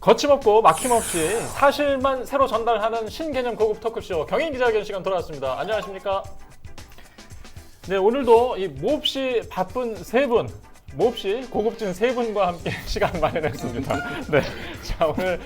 거침없고 막힘없이 사실만 새로 전달하는 신개념 고급 토크쇼 경인기자회견 시간 돌아왔습니다. 안녕하십니까? 네, 오늘도 이 몹시 바쁜 세 분, 몹시 고급진 세 분과 함께 시간 마련했습니다. 네, 자 오늘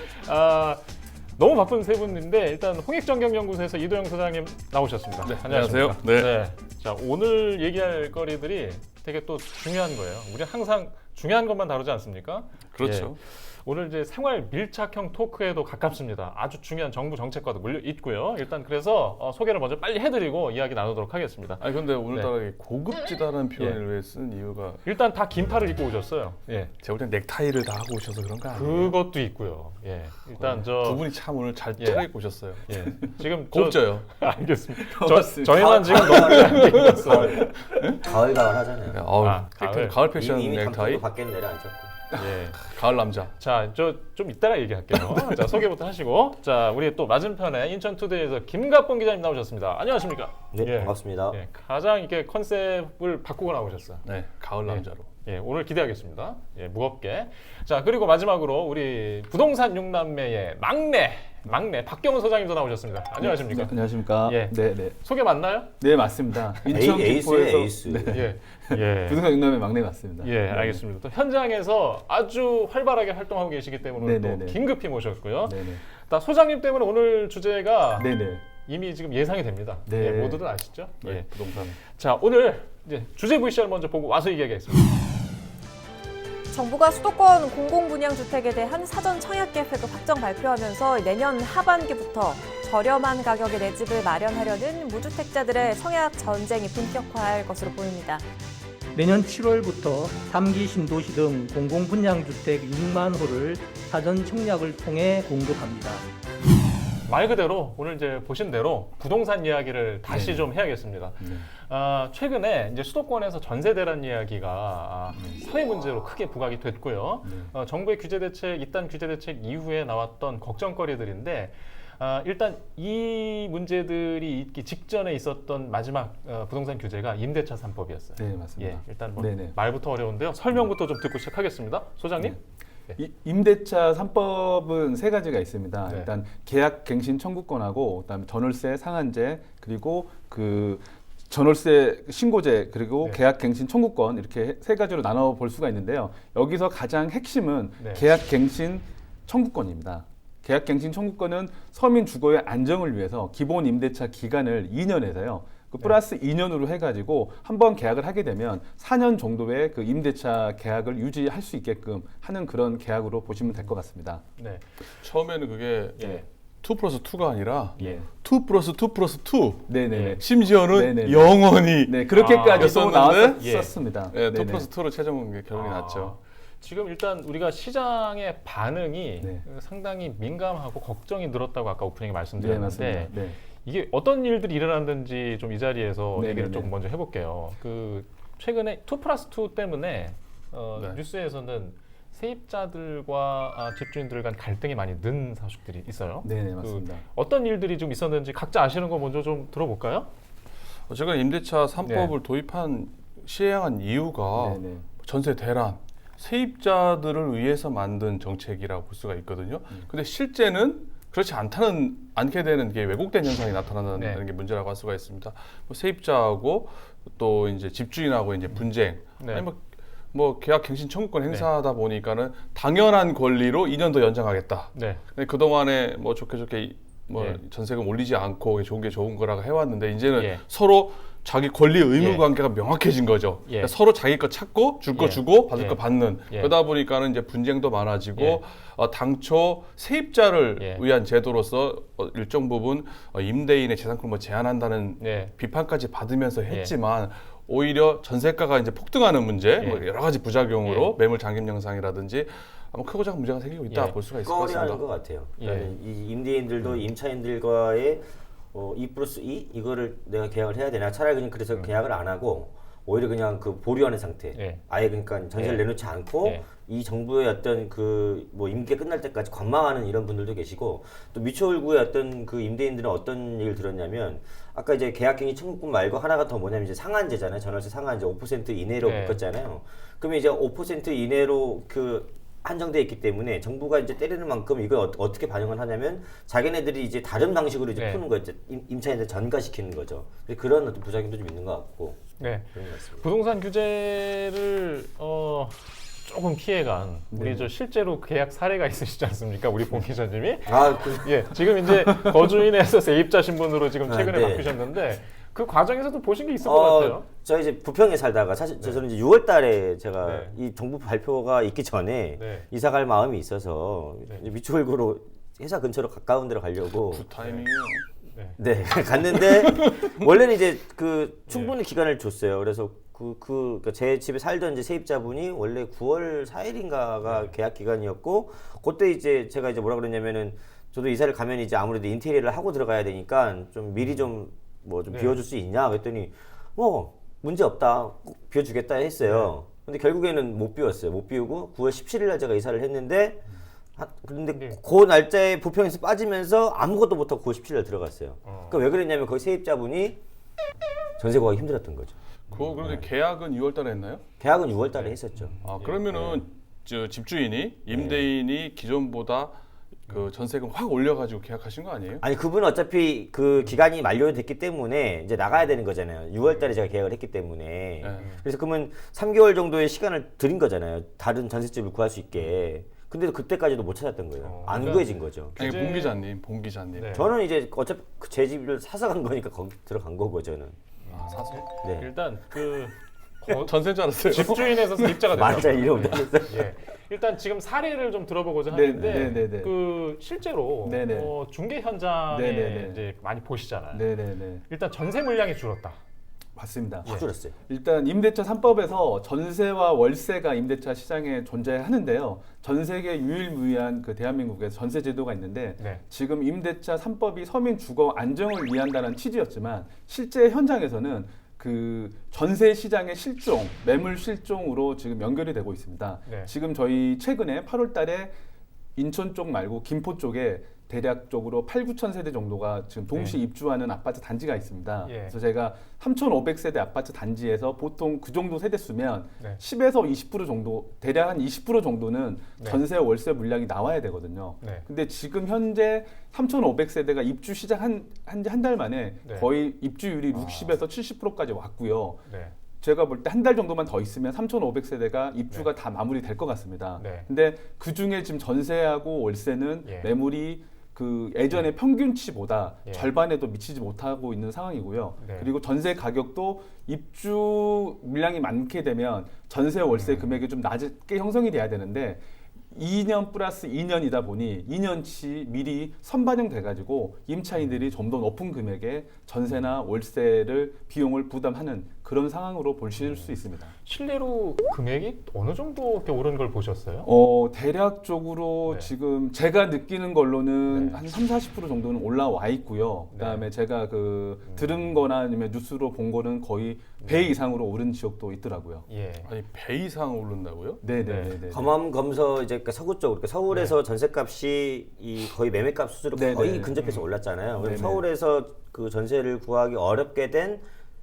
너무 바쁜 세 분인데 일단 홍익정경연구소에서 이도영 소장님 나오셨습니다. 네, 안녕하십니까? 안녕하세요. 네. 자 오늘 얘기할 거리들이 되게 또 중요한 거예요. 우리 항상 중요한 것만 다루지 않습니까? 그렇죠. 예. 오늘 이제 생활 밀착형 토크에도 가깝습니다. 아주 중요한 정부 정책과도 물려 있고요. 일단 그래서 소개를 먼저 빨리 해드리고 이야기 나누도록 하겠습니다. 아니 근데 오늘따라 고급지다라는 표현을 왜 쓴 이유가 일단 다 긴팔을 입고 오셨어요. 예. 제가 볼 땐 넥타이를 다 하고 오셔서 그런 거 아니에요? 그것도 있고요. 예. 일단 두 분이 참 오늘 잘 예. 차려입고 오셨어요. 예. 지금 고급져요. 알겠습니다. 고맙습니다. 저희만 지금 너무 짧게 입었어요. 가을 하잖아요. 가을 패션 이미 넥타이. 감독도 밖에 내려앉혔고. 예. 가을 남자. 자, 좀 이따가 얘기할게요. 자, 소개부터 하시고. 자, 우리 또 맞은편에 인천투데이에서 김갑봉 기자님 나오셨습니다. 안녕하십니까? 네, 예. 반갑습니다. 예, 가장 이렇게 컨셉을 바꾸고 나오셨어요. 네, 가을 남자로. 예, 오늘 기대하겠습니다. 예, 무겁게. 자, 그리고 마지막으로 우리 부동산 6남매의 막내 박경훈 소장님도 나오셨습니다. 안녕하십니까? 네, 안녕하십니까? 예. 네. 소개 맞나요? 네, 맞습니다. 에이스예요, 에이스. 네. 예. 부동산 육남의 막내 맞습니다. 예, 네. 알겠습니다. 또 현장에서 아주 활발하게 활동하고 계시기 때문에 오늘 또 네네네. 긴급히 모셨고요. 네네. 나 소장님 때문에 오늘 주제가 네네. 이미 지금 예상이 됩니다. 네. 예, 모두들 아시죠? 네, 예. 부동산. 자, 오늘 이제 주제 VCR 먼저 보고 와서 얘기하겠습니다. 정부가 수도권 공공분양주택에 대한 사전 청약 계획을 확정 발표하면서 내년 하반기부터 저렴한 가격에 내 집을 마련하려는 무주택자들의 청약 전쟁이 본격화할 것으로 보입니다. 내년 7월부터 3기 신도시 등 공공분양주택 6만 호를 사전 청약을 통해 공급합니다. 말 그대로 오늘 이제 보신 대로 부동산 이야기를 다시 좀 해야겠습니다. 최근에 이제 수도권에서 전세 대란 이야기가 사회 문제로 크게 부각이 됐고요. 정부의 규제 대책, 이딴 규제 대책 이후에 나왔던 걱정거리들인데 일단 이 문제들이 있기 직전에 있었던 마지막 부동산 규제가 임대차 3법이었어요. 네, 맞습니다. 예, 일단 뭐 네네. 말부터 어려운데요. 설명부터 좀 듣고 시작하겠습니다. 소장님. 임대차 3법은 세 가지가 있습니다. 네. 일단 계약 갱신 청구권하고 그다음에 전월세 상한제 그리고 그 전월세 신고제 그리고 네. 계약 갱신 청구권 이렇게 세 가지로 나눠 볼 수가 있는데요. 여기서 가장 핵심은 네. 계약 갱신 청구권입니다. 계약 갱신 청구권은 서민 주거의 안정을 위해서 기본 임대차 기간을 2년에서요. 그 플러스 2년으로 해가지고 한번 계약을 하게 되면 4년 정도의 그 임대차 계약을 유지할 수 있게끔 하는 그런 계약으로 보시면 될 것 같습니다. 네. 처음에는 그게 예. 2+2가 아니라 예. 2+2+2. 네네네. 심지어는 네네네. 영원히 네, 그렇게까지 또 썼는데? 나왔었습니다. 네, 네네. 2+2로 최종 결론이 났죠. 지금 일단 우리가 시장의 반응이 네. 상당히 민감하고 걱정이 늘었다고 아까 오프닝에 네, 말씀드렸는데 맞습니다. 네. 이게 어떤 일들이 일어났는지 좀 이 자리에서 네네네. 얘기를 조금 먼저 해볼게요. 그 최근에 2+2 때문에 네. 뉴스에서는 세입자들과 집주인들 간 갈등이 많이 는 소식들이 있어요. 네네, 맞습니다. 어떤 일들이 좀 있었는지 각자 아시는 거 먼저 좀 들어볼까요? 제가 임대차 3법을 도입한 시행한 이유가 네네. 전세 대란, 세입자들을 위해서 만든 정책이라고 볼 수가 있거든요. 근데 실제는 그렇지 않게 되는 게 왜곡된 현상이 나타나는 네. 게 문제라고 할 수가 있습니다. 뭐 세입자하고 또 이제 집주인하고 이제 분쟁, 네. 아니 뭐 계약 갱신 청구권 행사하다 보니까는 당연한 권리로 2년 더 연장하겠다. 네. 근데 그 동안에 뭐 좋게 뭐 예. 전세금 전세금 올리지 않고 좋은 게 좋은 거라고 해왔는데 이제는 예. 서로 자기 권리 의무 예. 관계가 명확해진 거죠. 예. 그러니까 서로 자기 거 찾고 줄 거 예. 주고 받을 예. 거 받는. 예. 그러다 보니까는 이제 분쟁도 많아지고 예. 당초 세입자를 예. 위한 제도로서 일정 부분 임대인의 재산권을 뭐 제한한다는 네. 비판까지 받으면서 했지만 오히려 전세가가 이제 폭등하는 문제, 예. 뭐 여러 가지 부작용으로 예. 매물 잠김 현상이라든지 아마 크고 작은 문제가 생기고 있다 예. 볼 수가 있을 것 꺼리하는 같습니다. 것 같아요. 예. 그러니까 이 임대인들도 임차인들과의 2+2 이거를 내가 계약을 해야 되나? 차라리 그냥 그래서 계약을 안 하고 오히려 그냥 그 보류하는 상태. 예. 아예 그러니까 전세를 예. 내놓지 않고 예. 이 정부의 어떤 그 뭐 임기 끝날 때까지 관망하는 이런 분들도 계시고 또 미추홀구의 어떤 그 임대인들은 어떤 얘기를 들었냐면 아까 이제 계약갱신 청구권 말고 하나가 더 뭐냐면 이제 상한제잖아요. 전월세 상한제 5% 이내로 네. 묶었잖아요. 그러면 이제 5% 이내로 그 한정돼 있기 때문에 정부가 이제 때리는 만큼 이걸 어떻게 반영을 하냐면 자기네들이 이제 다른 방식으로 이제 네. 푸는 거죠. 임차인들 전가시키는 거죠. 그런 어떤 부작용도 좀 있는 것 같고. 네. 그런 것 같습니다. 부동산 규제를 조금 피해간 우리 저 실제로 계약 사례가 있으시지 않습니까? 우리 봉 기자님이. 예, 지금 이제 거주인에서 세입자 신분으로 지금 최근에 네. 바뀌셨는데 그 과정에서도 보신 게 있을 것 같아요. 저 이제 부평에 살다가 사실 저는 이제 6월달에 제가 네. 이 정부 발표가 있기 전에 네. 이사 갈 마음이 있어서 네. 이제 미추홀구로 회사 근처로 가까운 데로 가려고 타이밍이에요. 네 갔는데 원래는 이제 그 충분히 기간을 줬어요. 그래서 그러니까 제 집에 살던 이제 세입자분이 원래 9월 4일인가가 계약 기간이었고 그때 이제 제가 이제 뭐라 그랬냐면은 저도 이사를 가면 이제 아무래도 인테리어를 하고 들어가야 되니까 좀 미리 좀 뭐 좀 네. 비워줄 수 있냐 그랬더니 문제 없다 꼭 비워주겠다 했어요. 근데 결국에는 못 비웠어요. 못 비우고 9월 17일 날 제가 이사를 했는데 근데 네. 그 날짜에 부평에서 빠지면서 아무것도 못하고 9월 17일 날 들어갔어요. 그러니까 왜 그랬냐면 거기 세입자분이 전세 구하기 힘들었던 거죠. 그런데 계약은 6월달에 했나요? 계약은 6월 달에 했었죠. 그러면은 저 집주인이 임대인이 기존보다 그 전세금 확 올려가지고 계약하신 거 아니에요? 아니 그분은 어차피 그 기간이 만료됐기 때문에 이제 나가야 되는 거잖아요. 6월 달에 제가 계약을 했기 때문에. 그래서 그러면 3개월 정도의 시간을 드린 거잖아요. 다른 전셋집을 구할 수 있게. 근데 그때까지도 못 찾았던 거예요. 안 그러니까 구해진 거죠. 아니 규제- 봉 기자님. 네. 저는 이제 어차피 제 집을 사서 간 거니까 거기 들어간 거고 저는. 사서 네. 일단 그 전세인 줄 알았어요. 집주인에서 세입자가 맞아요. 됐죠. 이름 못했어요. 예. 일단 지금 사례를 좀 들어보고자 네, 하는데 네, 네, 네. 그 실제로 네, 네. 중개 현장에 네, 네, 네. 이제 많이 보시잖아요. 네네네. 일단 전세 물량이 줄었다. 맞습니다. 확 줄었어요. 일단 임대차 3법에서 전세와 월세가 임대차 시장에 존재하는데요. 전 세계 유일무이한 그 대한민국에서 전세 제도가 있는데 네. 지금 임대차 3법이 서민 주거 안정을 위한다는 취지였지만 실제 현장에서는 그 전세 시장의 실종, 매물 실종으로 지금 연결이 되고 있습니다. 네. 지금 저희 최근에 8월 달에 인천 쪽 말고 김포 쪽에 대략적으로 8, 9천 세대 정도가 지금 동시 입주하는 아파트 단지가 있습니다. 예. 그래서 제가 3,500세대 아파트 단지에서 보통 그 정도 세대 수면 네. 10에서 20% 정도, 대략 한 20% 정도는 네. 전세 월세 물량이 나와야 되거든요. 네. 근데 지금 현재 3,500세대가 입주 시작한 한 달 만에 네. 거의 입주율이 60에서 70%까지 왔고요. 네. 제가 볼 때 한 달 정도만 더 있으면 3,500세대가 입주가 다 마무리될 것 같습니다. 네. 근데 그 중에 지금 전세하고 월세는 예. 매물이 그 예전의 평균치보다 예. 절반에도 미치지 못하고 있는 상황이고요. 네. 그리고 전세 가격도 입주 물량이 많게 되면 전세 월세 금액이 좀 낮게 형성이 돼야 되는데 2년 플러스 2년이다 보니 2년치 미리 선반영돼 가지고 임차인들이 좀 더 높은 금액의 전세나 월세를 비용을 부담하는 그런 상황으로 보실 수 있습니다. 실례로 금액이 어느 정도 이렇게 오른 걸 보셨어요? 대략적으로 네. 지금 제가 느끼는 걸로는 네. 한 30-40% 정도는 올라와 있고요. 그다음에 제가 그 들은 거나 아니면 뉴스로 본 거는 거의 배 이상으로 오른 지역도 있더라고요. 예. 아니 배 이상 오른다고요? 네네네. 검암 검서 이제 그러니까 서구 쪽, 그러니까 서울에서 전세값이 이 거의 매매값 수준으로 네, 거의 네. 근접해서 올랐잖아요. 그래서 네, 네. 서울에서 그 전세를 구하기 어렵게 된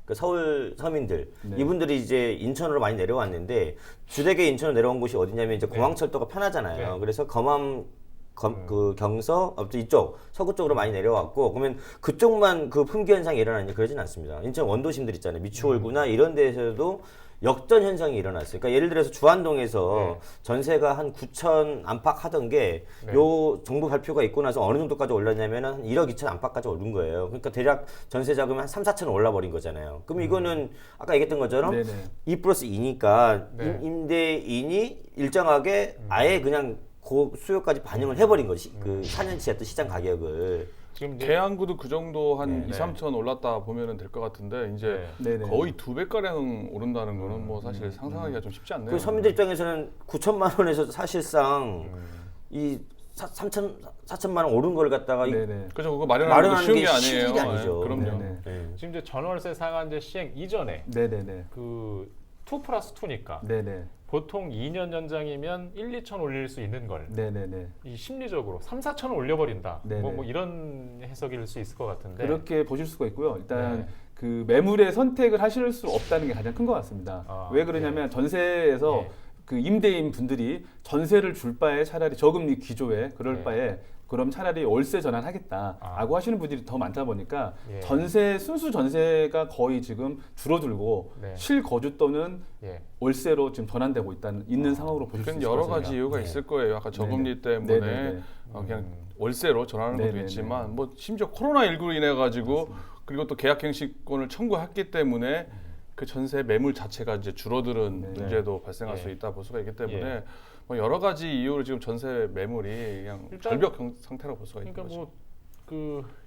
그 서울 서민들 네. 이분들이 이제 인천으로 많이 내려왔는데 주되게 인천으로 내려온 곳이 어디냐면 이제 공항철도가 편하잖아요. 네. 그래서 그 경서 아무튼 이쪽 서구 쪽으로 많이 내려왔고 그러면 그쪽만 그 품귀 현상이 일어나냐 그러진 않습니다. 인천 원도심들 있잖아요. 미추홀구나 이런 데서도 역전 현상이 일어났어요. 그러니까 예를 들어서 주안동에서 전세가 한 9천 안팎 하던 게 요 정부 발표가 있고 나서 어느 정도까지 올랐냐면 한 1억 2천 안팎까지 오른 거예요. 그러니까 대략 전세 자금이 한 3, 4천 올라 버린 거잖아요. 그럼 이거는 아까 얘기했던 것처럼 네네. 2 플러스 2니까 네. 임대인이 일정하게 아예 그냥 그 수요까지 반영을 해버린 거지. 그 4년치 어떤 시장 가격을. 지금 이제 계양구도 그 정도 한 네. 2, 3천 올랐다 보면 될 것 같은데 이제 네. 네네. 거의 2배가량 오른다는 거는 뭐 사실 상상하기가 좀 쉽지 않네요. 그 서민들 입장에서는 9천만 원에서 사실상 이 4천만 원 오른 걸 갖다가 이 네네. 그죠? 그거 마련하는 거 쉬운 게 아니에요. 실일이 아니죠. 예, 그럼요. 네네. 예. 지금 이제 전월세 상한제 시행 이전에 네네네. 그 2+2니까 네네. 보통 2년 연장이면 1, 2천 올릴 수 있는 걸 네네네. 이 심리적으로 3, 4천을 올려버린다. 네네. 뭐 이런 해석일 수 있을 것 같은데. 그렇게 보실 수가 있고요. 일단 네. 그 매물의 선택을 하실 수 없다는 게 가장 큰 것 같습니다. 아, 왜 그러냐면 전세에서 예. 그 임대인 분들이 전세를 줄 바에 차라리 저금리 기조에 그럴 네. 바에 그럼 차라리 월세 전환하겠다라고 하시는 분들이 더 많다 보니까 예. 전세 순수 전세가 거의 지금 줄어들고 네. 실거주 또는 예. 월세로 지금 전환되고 있는 상황으로 보실 수 그건 있을 여러 것입니다. 가지 이유가 네. 있을 거예요. 아까 저금리 때문에 네네네. 그냥 월세로 전하는 것도 네네네. 있지만 뭐 심지어 코로나19로 인해 가지고 그리고 또 계약갱신권을 청구했기 때문에 그 전세 매물 자체가 이제 줄어드는 네. 문제도 발생할 예. 수 있다 볼 수가 있기 때문에 예. 뭐 여러 가지 이유로 지금 전세 매물이 그냥 일단- 절벽 상태라고 볼 수가 있는 그러니까 거죠.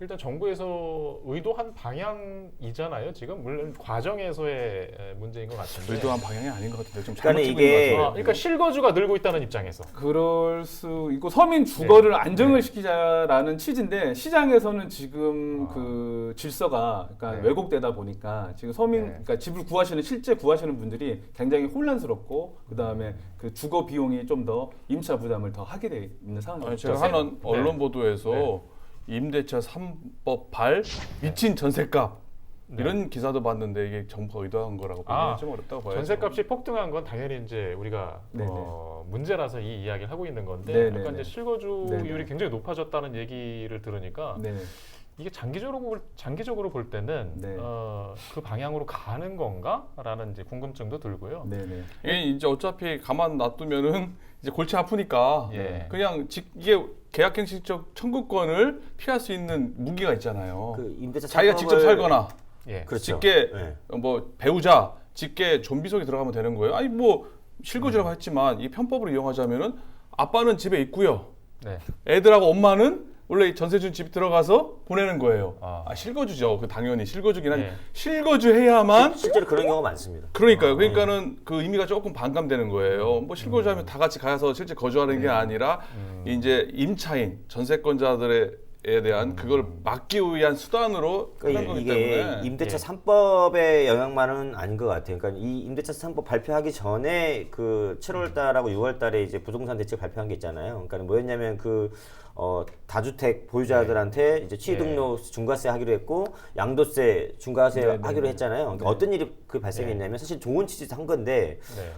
일단 정부에서 의도한 방향이잖아요. 지금 물론 과정에서의 문제인 것 같은데. 의도한 방향이 아닌 것 같은데 좀 그러니까 잘못 이게- 찍은 것 같아요. 그러니까 실거주가 늘고 있다는 입장에서. 그럴 수 있고 서민 주거를 안정을 시키자라는 취지인데 시장에서는 지금 그 질서가 그러니까 네. 왜곡되다 보니까 지금 서민 네. 그러니까 집을 실제 구하시는 분들이 굉장히 혼란스럽고 그다음에 그 주거 비용이 좀 더 임차 부담을 더 하게 돼 있는 상황이죠. 제가 하는 언론 보도에서 네. 임대차 3법 발 미친 전세값 네. 이런 기사도 봤는데 이게 정부가 의도한 거라고 보기는 좀 어렵다고 봐요. 전세값이 폭등한 건 당연히 이제 우리가 네네. 문제라서 이 이야기를 하고 있는 건데 네네네. 약간 이제 실거주율이 네네. 굉장히 높아졌다는 얘기를 들으니까 네. 이게 장기적으로 볼 때는 네. 그 방향으로 가는 건가라는 이제 궁금증도 들고요. 네, 네. 이게 이제 어차피 가만 놔두면은 이제 골치 아프니까 예. 그냥 이게 계약갱신적 청구권을 피할 수 있는 무기가 있잖아요. 그 임대차 자기가 직접 상법을- 살거나 예. 그렇죠. 직계 네. 뭐 배우자 직계 좀비 속에 들어가면 되는 거예요. 아니 뭐 실거주라고 했지만 이 편법으로 이용하자면은 아빠는 집에 있고요. 네. 애들하고 엄마는 원래 전세 준 집 들어가서 보내는 거예요. 아. 실거주죠. 그 당연히 실거주긴 한 예. 실거주해야만 실제로 그런 경우가 많습니다. 그러니까요. 그러니까는 그 의미가 조금 반감되는 거예요. 뭐 실거주하면 다 같이 가서 실제 거주하는 게 아니라 이제 임차인 전세권자들에 대한 그걸 막기 위한 수단으로 하는 그러니까 거기 이게 때문에 임대차 예. 3법의 영향만은 아닌 것 같아요. 그러니까 이 임대차 3법 발표하기 전에 그 7월 달하고 6월 달에 이제 부동산 대책 발표한 게 있잖아요. 그러니까 뭐였냐면 그 다주택 보유자들한테 이제 취등록 중과세 하기로 했고 양도세 중과세 네, 네, 하기로 네. 했잖아요. 그러니까 네. 어떤 일이 그 발생했냐면 사실 좋은 취지에서 한 건데 네.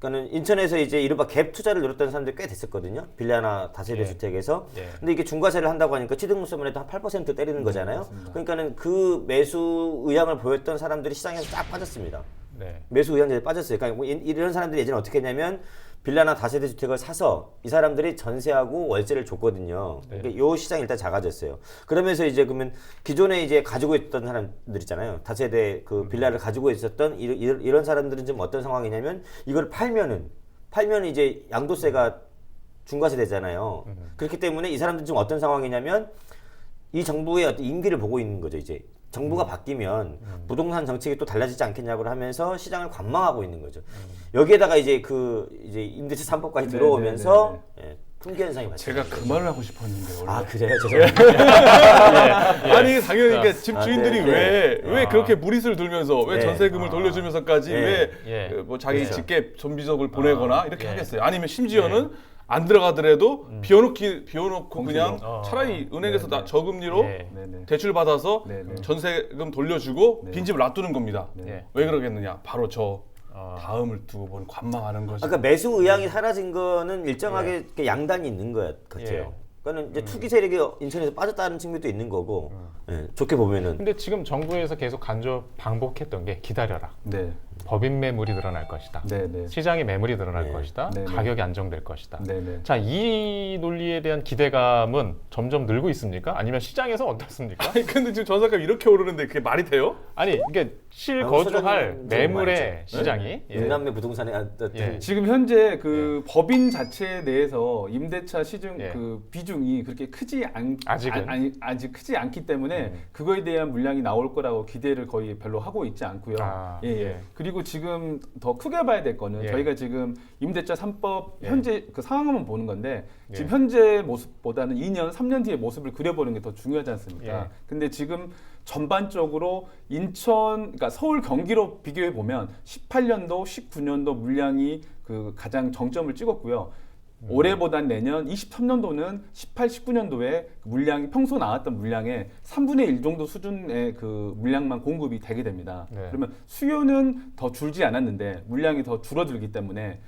그러니까는 인천에서 이제 이른바 갭 투자를 노렸던 사람들이 꽤 됐었거든요. 빌라나 다세대 예. 주택에서. 예. 근데 이게 중과세를 한다고 하니까 취등록세만 해도 한 8% 때리는 거잖아요. 맞습니다. 그러니까는 그 매수 의향을 보였던 사람들이 시장에서 쫙 빠졌습니다. 네. 매수 의향자들이 빠졌어요. 그러니까 뭐 이런 사람들이 예전에 어떻게 했냐면 빌라나 다세대 주택을 사서 이 사람들이 전세하고 월세를 줬거든요. 그러니까 요 시장이 일단 작아졌어요. 그러면서 이제 그러면 기존에 이제 가지고 있던 사람들 있잖아요. 다세대 그 빌라를 가지고 있었던 이런 사람들은 좀 어떤 상황이냐면 이걸 팔면은 이제 양도세가 중과세 되잖아요. 그렇기 때문에 이 사람들은 지금 어떤 상황이냐면 이 정부의 어떤 임기를 보고 있는 거죠. 이제 정부가 바뀌면 부동산 정책이 또 달라지지 않겠냐고 하면서 시장을 관망하고 있는 거죠. 여기에다가 이제 이제 임대차 3법까지 들어오면서 예, 품귀 현상이 발생. 제가 그 말을 하고 싶었는데 원래. 아 그래요? 죄송합니다. 아니 당연히 그러니까 집 아, 주인들이 네, 왜 그렇게 무리수를 들면서 왜 네. 전세금을 돌려주면서까지 네. 왜 예. 뭐 자기 그렇죠. 직계 좀비석을 보내거나 이렇게 예. 하겠어요. 아니면 심지어는 안 들어가더라도 비워놓고 그냥 어. 차라리 은행에서 네, 네. 저금리로 예. 네, 네. 대출 받아서 네, 네. 전세금 돌려주고 네. 빈집을 놔두는 겁니다. 네. 왜 그러겠느냐? 바로 저 어. 다음을 두고 보는 관망하는 거죠. 아까 매수 의향이 사라진 거는 일정하게 이렇게 양단이 있는 것 같아요. 예. 그러니까 이제 투기 세력이 인천에서 빠졌다는 측면도 있는 거고 예, 좋게 보면은 근데 지금 정부에서 계속 간접 반복했던 게 기다려라. 네. 법인 매물이 늘어날 것이다. 네, 네. 시장의 매물이 늘어날 네. 것이다. 네, 네. 가격이 안정될 것이다. 네, 네. 자, 이 논리에 대한 기대감은 점점 늘고 있습니까? 아니면 시장에서 어떻습니까? 아니 근데 지금 전세값 이렇게 오르는데 그게 말이 돼요? 아니, 이게 실거주할 소장님 매물의 좀 많죠. 시장이 예. 육남매 부동산에 어떤 예. 지금 현재 그 법인 자체 내에서 임대차 시중 예. 그 비중이 그렇게 크지 아직은? 아직 크지 않기 때문에 그거에 대한 물량이 나올 거라고 기대를 거의 별로 하고 있지 않고요. 아, 예, 예. 예. 그리고 지금 더 크게 봐야 될 거는 예. 저희가 지금 임대차 3법 예. 현재 그 상황만 보는 건데 지금 예. 현재 모습보다는 2년, 3년 뒤의 모습을 그려보는 게 더 중요하지 않습니까? 예. 근데 지금 전반적으로 그러니까 서울 경기로 비교해 보면 18년도, 19년도 물량이 그 가장 정점을 찍었고요. 올해보단 내년 23년도는 18, 19년도에 물량이 평소 나왔던 물량의 3분의 1 정도 수준의 그 물량만 공급이 되게 됩니다. 네. 그러면 수요는 더 줄지 않았는데 물량이 더 줄어들기 때문에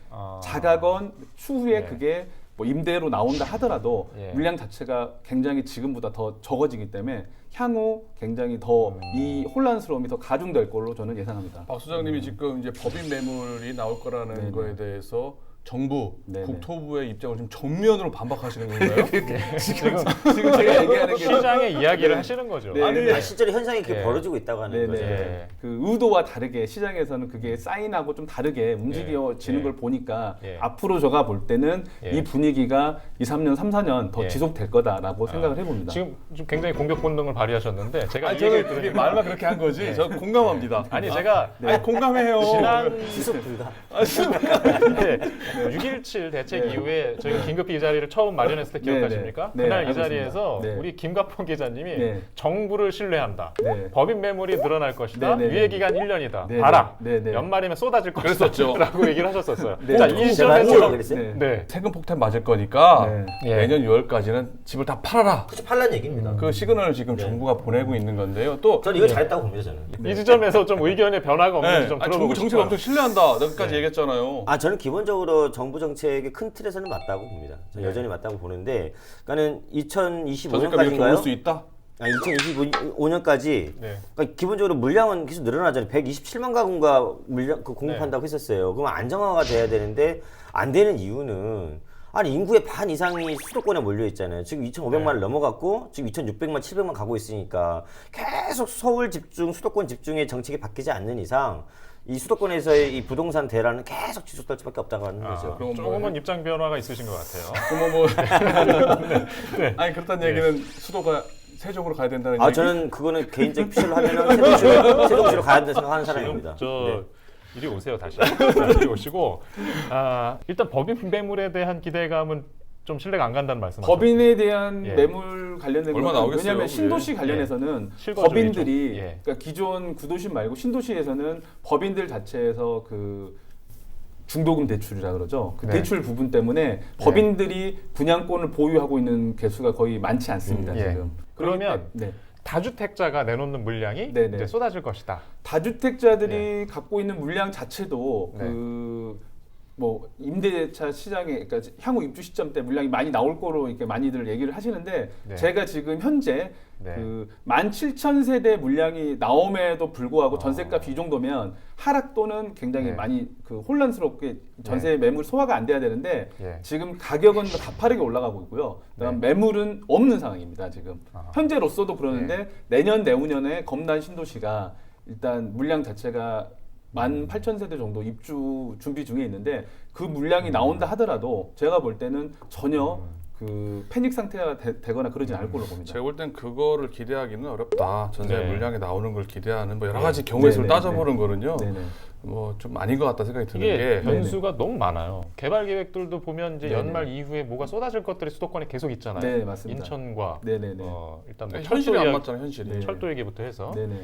자가건 추후에 네. 그게 뭐 임대로 나온다 하더라도 예. 물량 자체가 굉장히 지금보다 더 적어지기 때문에 향후 굉장히 더 이 혼란스러움이 더 가중될 걸로 저는 예상합니다. 박 소장님이 지금 이제 법인 매물이 나올 거라는 네네. 거에 대해서 정부, 네네. 국토부의 입장을 지금 정면으로 반박하시는 건가요? 지금 제가 얘기하는 게 시장의 이야기를 하시는 거죠. 네. 아니, 아, 실제로 현상이 그렇게 예. 벌어지고 있다고 하는 네네. 거죠. 예. 그 의도와 다르게 시장에서는 그게 사인하고 좀 다르게 움직여지는 예. 걸 보니까 예. 앞으로 제가 볼 때는 예. 이 분위기가 2, 3년, 3, 4년 더 예. 지속될 거다라고 생각을 해봅니다. 지금 좀 굉장히 공격 본능을 발휘하셨는데 제가 아니, 이 얘기를 저는 그게 들으니까 말만 그렇게 한 거지. 저 공감합니다. 아니 제가 아니, 공감해요. 지난 지속 불가. 6.17 대책 네. 이후에 저희 긴급히 이 자리를 처음 마련했을 때 네, 기억하십니까? 네. 그날 네, 이 알고 자리에서 있습니다. 네. 우리 김갑봉 기자님이 네. 정부를 신뢰한다. 네. 법인 매물이 늘어날 것이다. 네, 네, 유예 네. 기간 1년이다. 네, 봐라. 네, 네. 연말이면 쏟아질 것이다. 그랬었죠. 라고 얘기를 하셨었어요. 네. 자, 오, 이 제가 시점에서 그랬어요? 네. 네. 세금 폭탄 맞을 거니까 네. 예. 내년 6월까지는 집을 다 팔아라. 그렇죠. 팔란 얘기입니다. 그 시그널을 지금 정부가 보내고 있는 건데요. 또 저는 이거 잘했다고 봅니다. 저는. 이 지점에서 좀 의견의 변화가 없는지 네. 좀 아니, 들어보고 정부 정책 싶어요. 엄청 신뢰한다. 내가까지 네. 얘기했잖아요. 아, 저는 기본적으로 정부 정책의 큰 틀에서는 맞다고 봅니다. 저는 여전히 맞다고 보는데, 그러니까는 저주값이 이렇게 올 2025년까지인가요? 수 있다. 2025년까지 네. 그러니까 기본적으로 물량은 계속 늘어나잖아요. 127만 가구가 물량 공급한다고 했었어요. 그러면 안정화가 돼야 되는데 안 되는 이유는 아니 인구의 반 이상이 수도권에 몰려 있잖아요. 지금 2,500만을 넘어갔고 지금 2,600만, 700만 가고 있으니까 계속 서울 집중, 수도권 집중의 정책이 바뀌지 않는 이상 이 수도권에서의 이 부동산 대란은 계속 지속될 수밖에 없다고 하는 거죠. 그럼 조금은 입장 변화가 있으신 것 같아요. 그럼 뭐 아니 그렇다는 얘기는 수도가 세종으로 가야 된다는 아, 얘기. 저는 그거는 개인적 피셜로 하면은 세종시로 가야 된다 생각하는 사람입니다. 저 네. 이리 오세요 다시. 이리 오시고 일단 법인 매물에 대한 기대감은 좀 신뢰가 안 간다는 말씀. 법인에 대한 예. 매물 관련된 얼마 거는 나오겠어요, 왜냐하면 그게? 신도시 관련해서는 실거주의 법인들이 좀, 예. 그러니까 기존 구도심 말고 신도시에서는 법인들 자체에서 그 중도금 대출이라 그러죠. 그 네. 대출 부분 때문에 법인들이 분양권을 보유하고 있는 개수가 거의 많지 않습니다. 예. 지금. 그러면 네. 다주택자가 내놓는 물량이 네네. 이제 쏟아질 것이다. 다주택자들이 갖고 있는 물량 자체도 네. 그 뭐 임대차 시장에 그러니까 향후 입주 시점 때 물량이 많이 나올 거로 이렇게 많이들 얘기를 하시는데 네. 제가 지금 현재 네. 그 17,000세대 물량이 나옴에도 불구하고 전세값이 이 정도면 하락 또는 굉장히 네. 많이 그 혼란스럽게 전세 매물 소화가 안 돼야 되는데 예. 지금 가격은 가파르게 올라가고 있고요. 그다음 매물은 없는 상황입니다. 지금 아하. 현재로서도 그러는데 내년 내후년에 검단 신도시가 일단 물량 자체가 18,000세대 정도 입주 준비 중에 있는데 그 물량이 나온다 하더라도 제가 볼 때는 전혀 그 패닉 상태가 되거나 그러진 않을 걸로 봅니다. 제가 볼 땐 그거를 기대하기는 어렵다. 전세 네. 물량이 나오는 걸 기대하는 뭐 여러 가지 경우의 수를 네네. 따져보는 거는요. 네네. 뭐 좀 아닌 것 같다 생각이 드는 이게 게 변수가 너무 많아요. 개발 계획들도 보면 이제 네네. 연말 이후에 뭐가 쏟아질 것들이 수도권에 계속 있잖아요. 네, 맞습니다. 인천과 네네네. 일단 뭐 현실이 안 이야기- 맞잖아요, 현실이. 네. 철도 얘기부터 해서 네네.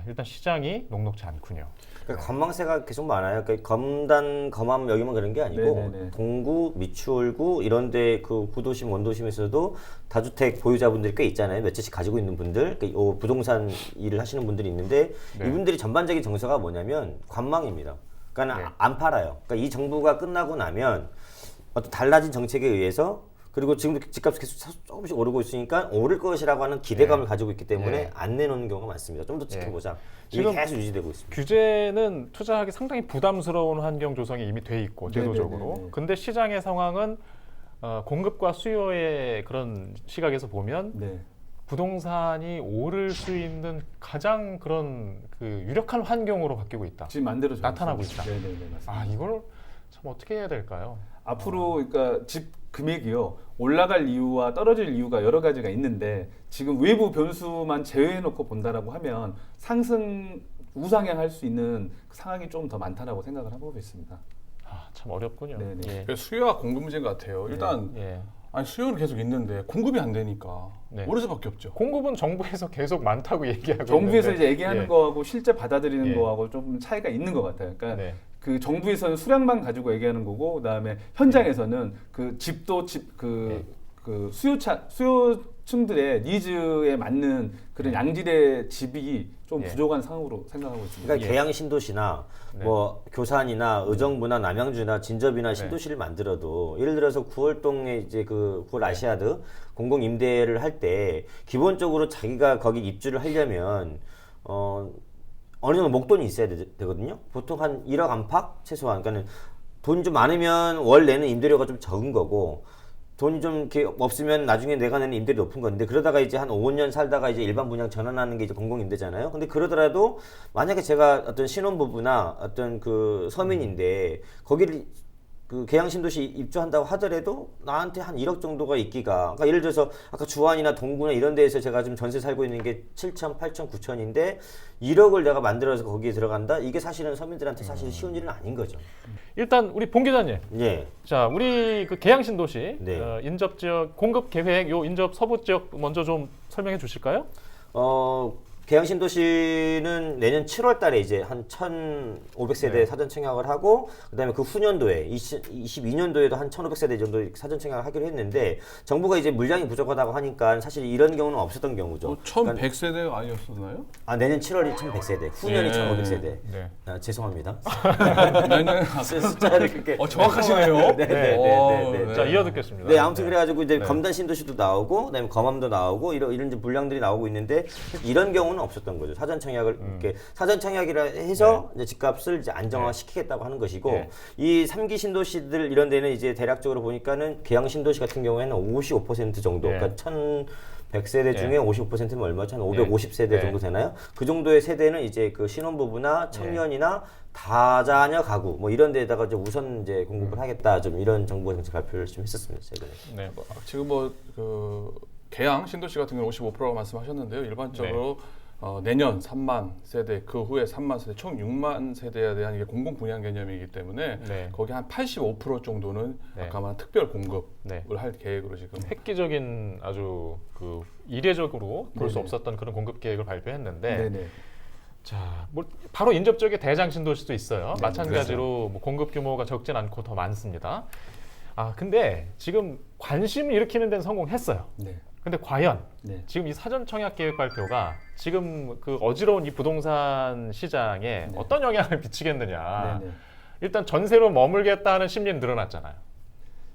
일단 시장이 녹록지 않군요. 그러니까 관망세가 계속 많아요. 그러니까 검단, 검암 여기만 그런 게 아니고 네네네. 동구, 미추홀구 이런데 그 구도심, 원도심에서도 다주택 보유자분들이 꽤 있잖아요. 몇 채씩 가지고 있는 분들, 그러니까 부동산 일을 하시는 분들이 있는데 네. 이분들이 전반적인 정서가 뭐냐면 관망입니다. 그러니까 네. 안 팔아요. 그러니까 이 정부가 끝나고 나면 어떤 달라진 정책에 의해서 그리고 지금도 집값이 계속 조금씩 오르고 있으니까 오를 것이라고 하는 기대감을 가지고 있기 때문에 네. 안 내놓는 경우가 많습니다. 좀 더 지켜보자. 이게 지금 계속 유지되고 있습니다. 규제는 투자하기 상당히 부담스러운 환경 조성이 이미 돼 있고 제도적으로. 네네네네. 근데 시장의 상황은 공급과 수요의 그런 시각에서 보면 네. 부동산이 오를 수 있는 가장 그런 그 유력한 환경으로 바뀌고 있다. 지금 만들어져 나타나고 있습니다. 있다. 네네네 맞습니다. 이걸 참 어떻게 해야 될까요? 앞으로 그러니까 집 금액이요 올라갈 이유와 떨어질 이유가 여러 가지가 있는데 지금 외부 변수만 제외해놓고 본다라고 하면 상승 우상향할 수 있는 그 상황이 좀 더 많다라고 생각을 하고 있습니다. 참 어렵군요. 네네. 예. 그 수요와 공급 문제인 것 같아요. 일단 예. 아니 수요는 계속 있는데 공급이 안 되니까 네. 오를 수밖에 없죠. 공급은 정부에서 계속 많다고 얘기하고 정부에서 있는데, 이제 얘기하는 예. 거하고 실제 받아들이는 예. 거하고 좀 차이가 있는 것 같아요. 그러니까 네. 그 정부에서는 수량만 가지고 얘기하는 거고, 그다음에 현장에서는 그 집도 그 수요층들의 니즈에 맞는 그런 양질의 집이 좀 부족한 상황으로 생각하고 있습니다. 그러니까 계양 신도시나 뭐 교산이나 의정부나 남양주나 진접이나 신도시를 만들어도 예를 들어서 9월동에 이제 그 9월 아시아드 공공 임대를 할 때 기본적으로 자기가 거기 입주를 하려면 어느 정도 목돈이 있어야 되거든요. 보통 한 1억 안팎 최소한. 그러니까는 돈이 좀 많으면 월 내는 임대료가 좀 적은 거고, 돈이 좀 이렇게 없으면 나중에 내가 내는 임대료 높은 건데, 그러다가 이제 한 5년 살다가 이제 일반 분양 전환하는 게 이제 공공임대잖아요. 근데 그러더라도 만약에 제가 어떤 신혼부부나 어떤 그 서민인데 거기를 그 계양 신도시 입주한다고 하더라도 나한테 한 1억 정도가 있기가, 그러니까 예를 들어서 아까 주안이나 동구나 이런 데에서 제가 지금 전세 살고 있는 게 7천, 8천, 9천인데 1억을 내가 만들어서 거기에 들어간다? 이게 사실은 서민들한테 사실 쉬운 일은 아닌 거죠. 일단 우리 봉 기자님, 예. 자 우리 그 계양 신도시 네. 인접 지역 공급 계획, 요 인접 서부 지역 먼저 좀 설명해 주실까요? 계양 신도시는 내년 7월 달에 이제 한 1,500세대 사전 청약을 하고, 그다음에 그 후년도에 22년도에도 한 1,500세대 정도 사전 청약을 하기로 했는데, 정부가 이제 물량이 부족하다고 하니까 사실 이런 경우는 없었던 경우죠. 1,100세대가 아니었었나요? 내년 7월이 1,100세대, 후년이 예. 1,500세대. 네. 죄송합니다. 내년 숫자를 그렇게 정확하시네요. 네. 자 이어 듣겠습니다. 네, 아무튼 그래가지고 이제 검단 신도시도 나오고, 그다음에 검암도 나오고 이런 이제 물량들이 나오고 있는데, 이런 경우는 없었던 거죠. 사전 청약을 이렇게 사전 청약이라 해서 이제 집값을 이제 안정화시키겠다고 하는 것이고, 이 3기 신도시들 이런 데는 이제 대략적으로 보니까는 계양 신도시 같은 경우에는 55% 정도, 그러니까 1,100세대 중에 55%면 얼마죠? 한 550세대 정도 되나요? 그 정도의 세대는 이제 그 신혼부부나 청년이나 다자녀 가구 뭐 이런 데다가 이제 우선 이제 공급을 하겠다, 좀 이런 정부 정책 발표를 좀 했었습니다, 최근에. 네. 지금 그 계양 신도시 같은 경우는 55%라고 말씀하셨는데요. 일반적으로 내년 3만 세대, 그 후에 3만 세대, 총 6만 세대에 대한 이게 공공 분양 개념이기 때문에 거기 한 85% 정도는 아까 말한 특별 공급을 할 계획으로 지금. 획기적인 아주 그 이례적으로 볼 수 없었던 그런 공급 계획을 발표했는데, 자, 뭐 바로 인접 지역에 대장 신도시도 있어요. 마찬가지로 뭐 공급 규모가 적진 않고 더 많습니다. 근데 지금 관심 일으키는 데는 성공했어요. 근데 과연 지금 이 사전 청약 계획 발표가 지금 그 어지러운 이 부동산 시장에 어떤 영향을 미치겠느냐. 일단 전세로 머물겠다는 심리는 늘어났잖아요.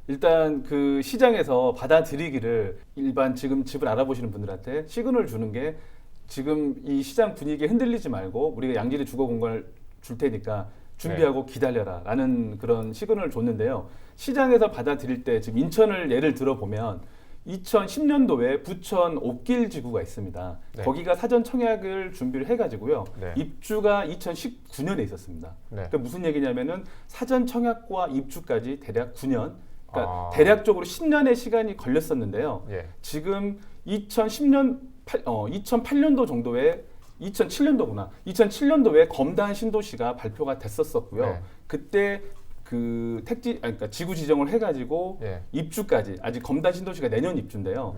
일단 그 시장에서 받아들이기를 일반 지금 집을 알아보시는 분들한테 시그널을 주는 게, 지금 이 시장 분위기에 흔들리지 말고 우리가 양질의 주거 공간을 줄 테니까 준비하고 기다려라 라는 그런 시그널을 줬는데요. 시장에서 받아들일 때 지금 인천을 예를 들어보면 2010년도에 부천 옥길 지구가 있습니다. 거기가 사전 청약을 준비를 해가지고요. 입주가 2019년에 있었습니다. 그러니까 무슨 얘기냐면은 사전 청약과 입주까지 대략 9년, 그러니까 대략적으로 10년의 시간이 걸렸었는데요. 지금 2008년도 정도에 2007년도에 검단 신도시가 발표가 됐었고요. 그때 그 그러니까 지구 지정을 해가지고 입주까지, 아직 검단 신도시가 내년 입주인데요.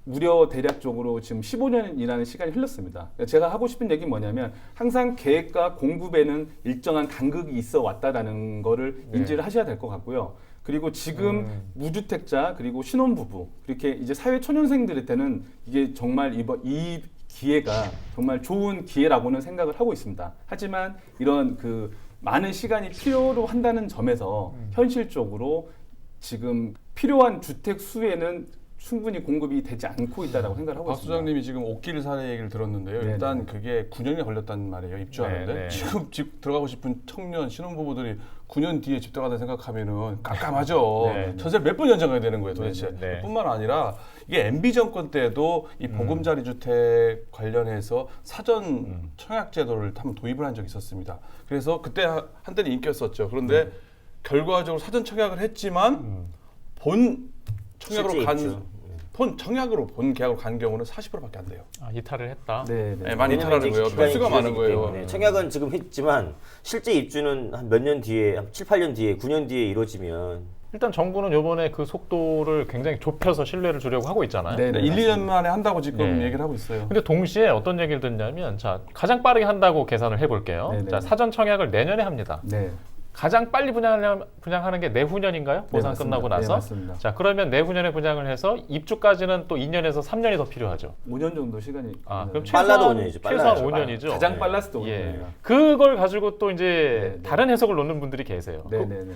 무려 대략적으로 지금 15년이라는 시간이 흘렀습니다. 제가 하고 싶은 얘기는 뭐냐면, 항상 계획과 공급에는 일정한 간극이 있어 왔다라는 거를 인지를 하셔야 될 것 같고요. 그리고 지금 무주택자, 그리고 신혼부부, 이렇게 이제 사회 초년생들한테는 이게 정말 이 기회가 정말 좋은 기회라고는 생각을 하고 있습니다. 하지만 이런 그 많은 시간이 필요로 한다는 점에서 현실적으로 지금 필요한 주택 수에는 충분히 공급이 되지 않고 있다라고 생각을 하고 박 있습니다. 수장님이 지금 옥길 사례 얘기를 들었는데요. 일단 그게 9년이 걸렸단 말이에요. 입주하는데. 지금 집 들어가고 싶은 청년 신혼부부들이 9년 뒤에 집 들어가다 생각하면은 깜깜하죠. 전세를 몇 번 연장해야 되는 거예요, 도대체. 뿐만 아니라 이게 MB 정권 때도 이 보금자리 주택 관련해서 사전 청약 제도를 한번 도입을 한 적이 있었습니다. 그래서 그때 한때는 인기였었죠. 그런데 결과적으로 사전 청약을 했지만 본 청약으로 본 계약으로 간 경우는 40%밖에 안 돼요. 이탈을 했다. 많이 이탈하는 거예요. 변수가 많은 거예요. 청약은 지금 했지만 실제 입주는 한 몇 년 뒤에, 한 7, 8년 뒤에, 9년 뒤에 이루어지면 일단 정부는 이번에 그 속도를 굉장히 좁혀서 신뢰를 주려고 하고 있잖아요. 네, 네, 1, 2년 만에 한다고 지금 네. 얘기를 하고 있어요. 근데 동시에 어떤 얘기를 듣냐면 자 가장 빠르게 한다고 계산을 해볼게요. 네네. 자 사전 청약을 내년에 합니다. 네. 가장 빨리 분양하는 게 내후년인가요? 보상 맞습니다. 끝나고 나서. 네, 맞습니다. 자 그러면 내후년에 분양을 해서 입주까지는 또 2년에서 3년이 더 필요하죠. 5년 정도 시간이 아 그럼 빨라도 최소한 5년이죠. 최소한 빨라야죠. 5년이죠. 가장 빨랐을 때 5년입니다. 예. 그걸 가지고 또 이제 네, 네. 다른 해석을 놓는 분들이 계세요. 네, 네, 네.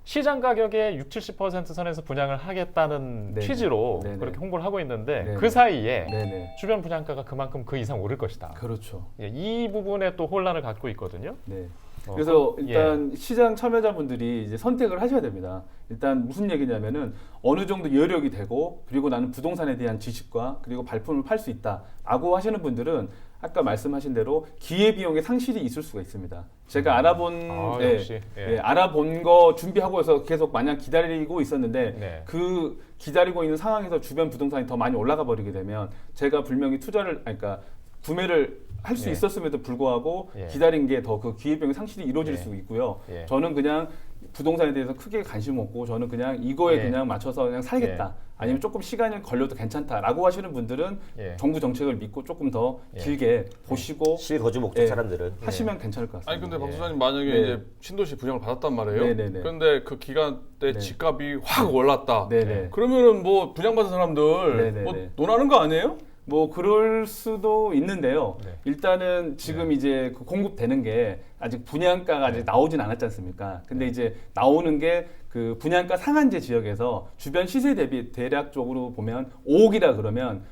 시장 가격의 60-70% 선에서 분양을 하겠다는 네네. 취지로 네네. 그렇게 홍보를 하고 있는데 네네. 그 사이에 네, 네. 주변 분양가가 그만큼 그 이상 오를 것이다. 그렇죠. 예, 이 부분에 또 혼란을 갖고 있거든요. 네. 어, 그래서 예. 일단 시장 참여자분들이 이제 선택을 하셔야 됩니다. 일단 무슨 얘기냐면은 어느 정도 여력이 되고 그리고 나는 부동산에 대한 지식과 그리고 발품을 팔 수 있다라고 하시는 분들은 아까 말씀하신 대로 기회비용의 상실이 있을 수가 있습니다. 제가 알아본 역시. 예. 알아본 거 준비하고 해서 계속 마냥 기다리고 있었는데 네. 그 기다리고 있는 상황에서 주변 부동산이 더 많이 올라가 버리게 되면 제가 분명히 그러니까 구매를 할 수 예. 있었음에도 불구하고 예. 기다린 게 더 그 기회비용의 상실이 이루어질 예. 수 있고요. 예. 저는 그냥 부동산에 대해서 크게 관심 없고 저는 그냥 이거에 예. 그냥 맞춰서 그냥 살겠다. 예. 아니면 조금 시간이 걸려도 괜찮다라고 하시는 분들은 예. 정부 정책을 믿고 조금 더 예. 길게 보시고 실거주 목적 예. 사람들은 하시면 괜찮을 것 같습니다. 아니 근데 박 예. 소장님 만약에 네. 이제 신도시 분양을 받았단 말이에요. 네네네. 그런데 그 기간 때 네. 집값이 확 올랐다. 네네. 그러면은 뭐 분양받은 사람들 네네네. 뭐 논하는 거 아니에요? 뭐 그럴 수도 있는데요. 네. 일단은 지금 이제 그 공급되는 게 아직 분양가가 아직 나오진 않았지 않습니까? 근데 이제 나오는 게 그 분양가 상한제 지역에서 주변 시세 대비 대략적으로 보면 5억이라 그러면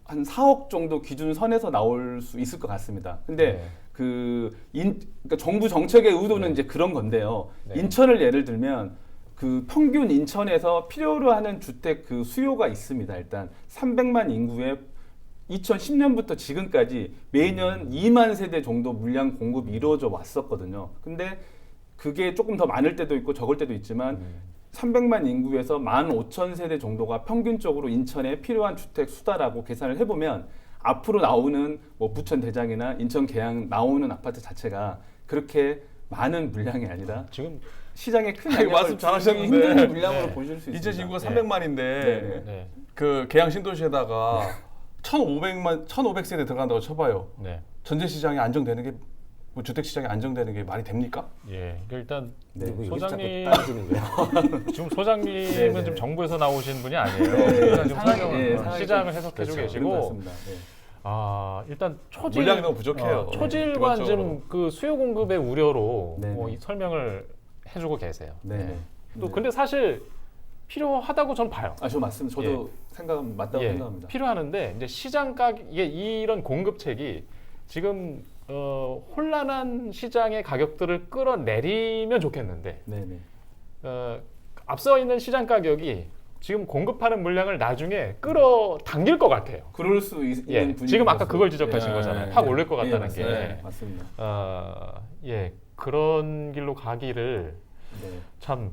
한 4억 정도 기준 선에서 나올 수 있을 것 같습니다. 근데 네. 그러니까 정부 정책의 의도는 이제 그런 건데요. 네. 인천을 예를 들면 그 평균 인천에서 필요로 하는 주택 그 수요가 있습니다. 일단 300만 인구의 2010년부터 지금까지 매년 2만 세대 정도 물량 공급이 이루어져 왔었거든요. 근데 그게 조금 더 많을 때도 있고 적을 때도 있지만 300만 인구에서 15,000세대 정도가 평균적으로 인천에 필요한 주택 수다라고 계산을 해보면 앞으로 나오는 뭐 부천 대장이나 인천 계양 나오는 아파트 자체가 그렇게 많은 물량이 아니라 지금 시장에 큰 아니, 영향을 말씀 주기 잘하셨는데. 힘든 물량으로 네. 보실 수 있습니다. 이제 인구가 네. 300만인데 네. 네. 그 계양 신도시에다가 1,500세대 들어간다고 쳐봐요. 네. 전세 시장이 안정되는 게 뭐 주택 시장이 안정되는 게 말이 됩니까? 예. 일단 네. 여기서 소장님 자꾸 따지는 거예요. 지금 소장님은 네네. 지금 정부에서 나오신 분이 아니에요. 네. 일단 지금 상황이, 설명을 예, 상황이 시장을 좀 해석해주고 그런 것 계시고 같습니다. 네. 일단 초질 물량이 너무 부족해요. 초질과 기본적으로. 지금 그 수요 공급의 우려로 네네. 이 설명을 해주고 계세요. 네네. 또 네. 근데 사실 필요하다고 저는 봐요. 저 맞습니다. 저도 생각은 맞다고 예, 생각합니다. 필요하는데 이제 시장 가격 이게 이런 공급책이 지금 혼란한 시장의 가격들을 끌어내리면 좋겠는데 네네. 앞서 있는 시장 가격이 지금 공급하는 물량을 나중에 끌어당길 것 같아요. 그럴 수 있는 예, 분위기. 지금 아까 그걸 지적하신 예, 거잖아요. 예, 확 예. 올릴 것 같다는 게. 맞습니다. 네, 맞습니다. 예, 그런 길로 가기를 네. 참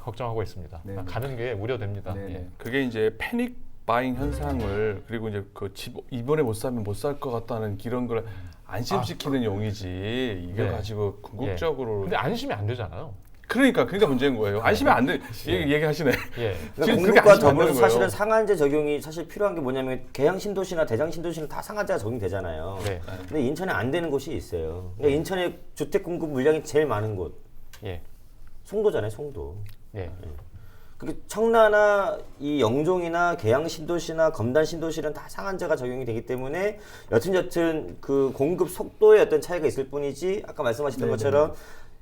걱정하고 있습니다. 네, 네. 가는 게 우려됩니다. 네, 예. 네. 그게 이제 패닉 바잉 현상을 그리고 이제 그 집 이번에 못 사면 못 살 것 같다는 이런 걸 안심시키는 용이지 이걸 네. 가지고 궁극적으로 근데 안심이 안 되잖아요. 그러니까 문제인 거예요. 안심이 안 돼. 얘기하시네. 예. 그러니까 지금 그게 공급과 안심이 안 더불어서 되는 사실은 거예요. 상한제 적용이 사실 필요한 게 뭐냐면 계양 신도시나 대장 신도시는 다 상한제가 적용되잖아요. 네. 근데 인천에 안 되는 곳이 있어요. 그러니까 인천에 주택 공급 물량이 제일 많은 곳 예. 송도잖아요, 송도. 예. 그게 청라나 이 영종이나 계양 신도시나 검단 신도시는 다 상한제가 적용이 되기 때문에 여튼 그 공급 속도에 어떤 차이가 있을 뿐이지 아까 말씀하셨던 것처럼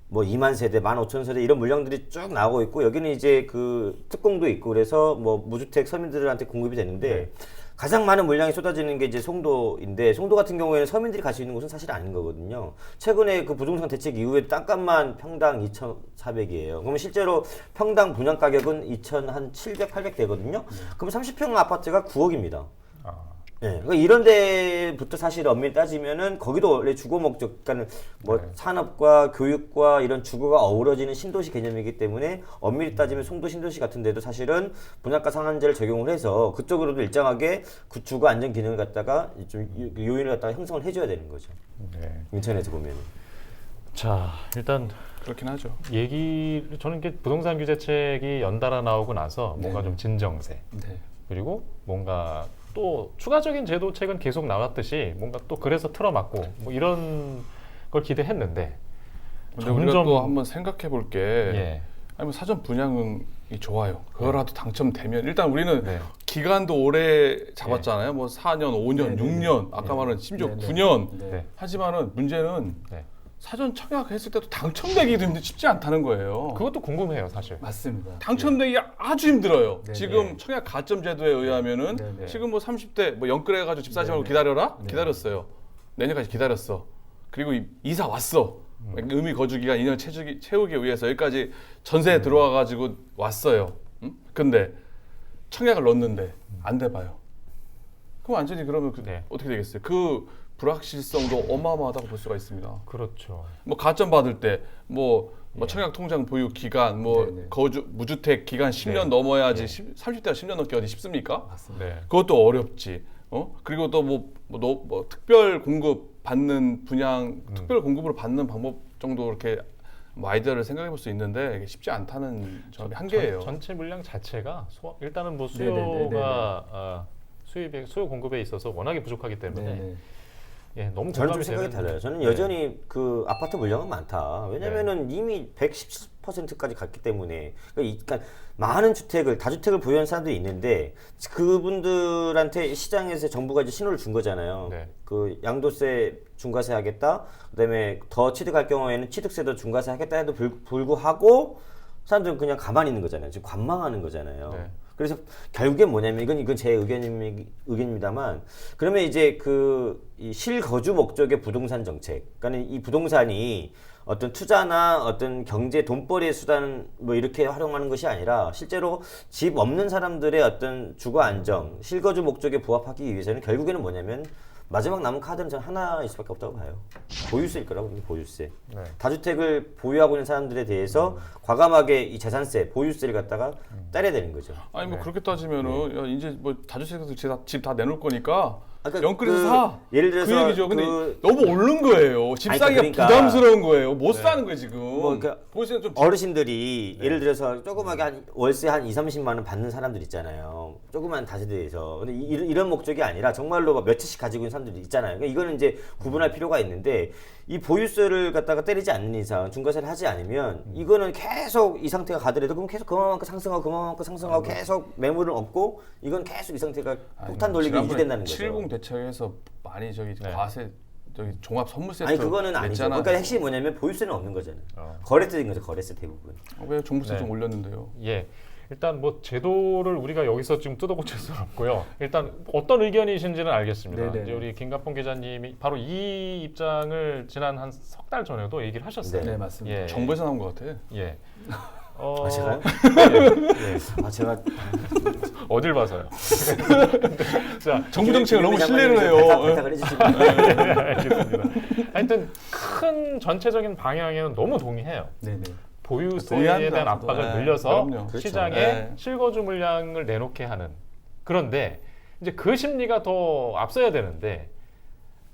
뭐 2만 세대, 15,000세대 이런 물량들이 쭉 나오고 있고 여기는 이제 그 특공도 있고 그래서 뭐 무주택 서민들한테 공급이 되는데 가장 많은 물량이 쏟아지는 게 이제 송도인데 송도 같은 경우에는 서민들이 갈 수 있는 곳은 사실 아닌 거거든요. 최근에 그 부동산 대책 이후에 땅값만 평당 2,400이에요. 그러면 실제로 평당 분양 가격은 2,700, 800 되거든요. 그럼 30평 아파트가 9억입니다. 네, 그러니까 이런 데부터 사실 엄밀히 따지면은 거기도 원래 주거 목적, 그러니까 뭐 산업과 교육과 이런 주거가 어우러지는 신도시 개념이기 때문에 엄밀히 따지면 송도 신도시 같은 데도 사실은 분양가 상한제를 적용을 해서 그쪽으로도 일정하게 그 주거 안정 기능을 갖다가 좀 요인을 갖다가 형성을 해줘야 되는 거죠. 네. 인천에서 보면은. 자, 일단 그렇긴 하죠. 저는 이게 부동산 규제책이 연달아 나오고 나서 뭔가 네. 좀 진정세 네. 그리고 뭔가 또 추가적인 제도책은 계속 나왔듯이 뭔가 또 그래서 틀어막고 뭐 이런 걸 기대했는데 근데 우리가 또 한번 생각해 볼 게 예. 아니 뭐 사전 분양이 좋아요. 그거라도 당첨되면 일단 우리는 네. 기간도 오래 잡았잖아요. 뭐 4년, 5년, 네, 네, 6년, 네. 아까 말한 심지어 네, 네. 9년. 네. 하지만은 문제는 네. 사전 청약했을 때도 당첨되기도 쉽지 않다는 거예요. 그것도 궁금해요, 사실. 맞습니다. 당첨되기 아주 힘들어요. 네, 지금 네. 청약 가점 제도에 의하면은 네, 네. 지금 뭐 30대 뭐 연끌해 가지고 집 사지 말고 네, 네. 기다려라. 네. 기다렸어요. 내년까지 기다렸어. 그리고 이사 왔어. 의미 거주 기간 2년 채우기 위해서 여기까지 전세에 들어와 가지고 왔어요. 응? 근데 청약을 넣었는데 안 돼 봐요. 그럼 완전히 그러면 네. 어떻게 되겠어요? 그 불확실성도 어마어마하다고 볼 수가 있습니다. 그렇죠. 뭐 가점 받을 때 뭐 예. 청약 통장 보유 기간 뭐 네네. 거주 무주택 기간 10년 네. 넘어야지 네. 30대가 10년 넘게 어디 쉽습니까? 맞습니다. 네. 그것도 어렵지. 그리고 또 뭐 특별 공급 받는 분양 특별 공급으로 받는 방법 정도 이렇게 뭐 아이디어를 생각해 볼 수 있는데 이게 쉽지 않다는 점이 한계예요. 전체 물량 자체가 일단은 뭐 네네네네네. 수요가 수요 공급에 있어서 워낙에 부족하기 때문에 네. 예, 너무 저는 공감이 좀 생각이 되는- 달라요. 저는 네. 여전히 그 아파트 물량은 많다. 왜냐면은 이미 117%까지 갔기 때문에 그러니까 많은 주택을 다주택을 보유한 사람들이 있는데 그분들한테 시장에서 정부가 이제 신호를 준 거잖아요. 네. 그 양도세 중과세 하겠다. 그다음에 더 취득할 경우에는 취득세도 중과세 하겠다 해도 불구하고 사람들은 그냥 가만히 있는 거잖아요. 지금 관망하는 거잖아요. 네. 그래서 결국엔 뭐냐면 이건 제 의견입니다만 그러면 이제 이 실거주 목적의 부동산 정책, 그러니까 이 부동산이 어떤 투자나 어떤 경제 돈벌이의 수단 뭐 이렇게 활용하는 것이 아니라 실제로 집 없는 사람들의 어떤 주거 안정, 실거주 목적에 부합하기 위해서는 결국에는 뭐냐면 마지막 남은 카드는 저는 하나일 수밖에 없다고 봐요. 보유세일 거라고 봅니다. 보유세. 네. 다주택을 보유하고 있는 사람들에 대해서 과감하게 이 재산세, 보유세를 갖다가 따려야 되는 거죠. 아니 뭐 네. 그렇게 따지면은 야, 이제 뭐 다주택에서 집 다 내놓을 거니까 아까 연끌해서 사. 예를 들어서 그 얘기죠. 근데 너무 오른 거예요. 집 아니, 사기가 그러니까 부담스러운 거예요. 못 사는 거예요 지금. 그러니까 보세요 좀 어르신들이 예를 들어서 조그맣게 한 월세 한 2, 30만 원 받는 사람들 있잖아요. 조그만 다세대에서. 근데 이런 목적이 아니라 정말로 막 며칠씩 가지고 있는 사람들이 있잖아요. 그러니까 이거는 이제 구분할 필요가 있는데 이 보유세를 갖다가 때리지 않는 이상 중과세를 하지 않으면 이거는 계속 이 상태가 가더라도 그럼 계속 그만큼 상승하고 계속 매물을 얻고 이건 계속 이 상태가 폭탄 돌리기 유지된다는 거죠. 70 대책에서 많이 저기 네. 과세 저기 종합 선물 세트 아니 그거는 아니죠. 냈잖아. 그러니까 핵심이 뭐냐면 보유세는 없는 거잖아요. 어. 거래세인 거죠. 거래세 대부분. 왜 종부세 네. 좀 올렸는데요? 예. 일단 뭐 제도를 우리가 여기서 지금 뜯어고칠 수는 없고요. 일단 어떤 의견이신지는 알겠습니다. 네네. 이제 우리 김갑봉 기자님이 바로 이 입장을 지난 한 석 달 전에도 얘기를 하셨어요. 네, 맞습니다. 예. 정부에서 나온 것 같아. 예. 아 제가요? 예. 아 제가 어딜 봐서요? 자, 정부 정책을 너무 신뢰를 해요. 발탁을 해주시고. 네, 알겠습니다. 하여튼 큰 전체적인 방향에는 너무 동의해요. 네네. 보유세에 동의합니다, 대한 저도. 압박을 네, 늘려서 그럼요. 그렇죠. 시장에 네. 실거주 물량을 내놓게 하는. 그런데 이제 그 심리가 더 앞서야 되는데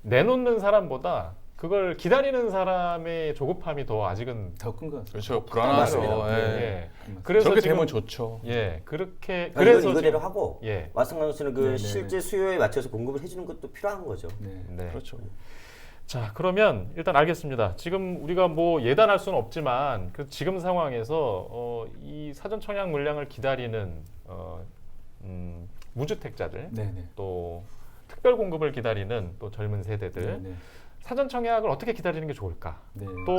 내놓는 사람보다 그걸 기다리는 사람의 조급함이 더 아직은 더 큰 것 같습니다. 그렇죠. 불안하죠. 맞습니다. 예. 예. 그래서 저렇게 지금 되면 좋죠. 예 그렇게 그러니까 그래서 이건 이거대로 지금- 하고 예. 마찬가지로 그 네네네. 실제 수요에 맞춰서 공급을 해주는 것도 필요한 거죠. 네. 네. 그렇죠. 자 그러면 일단 알겠습니다. 지금 우리가 뭐 예단할 수는 없지만 그 지금 상황에서 이 사전 청약 물량을 기다리는 무주택자들 네네. 또 특별 공급을 기다리는 또 젊은 세대들 네네. 사전 청약을 어떻게 기다리는 게 좋을까? 네. 또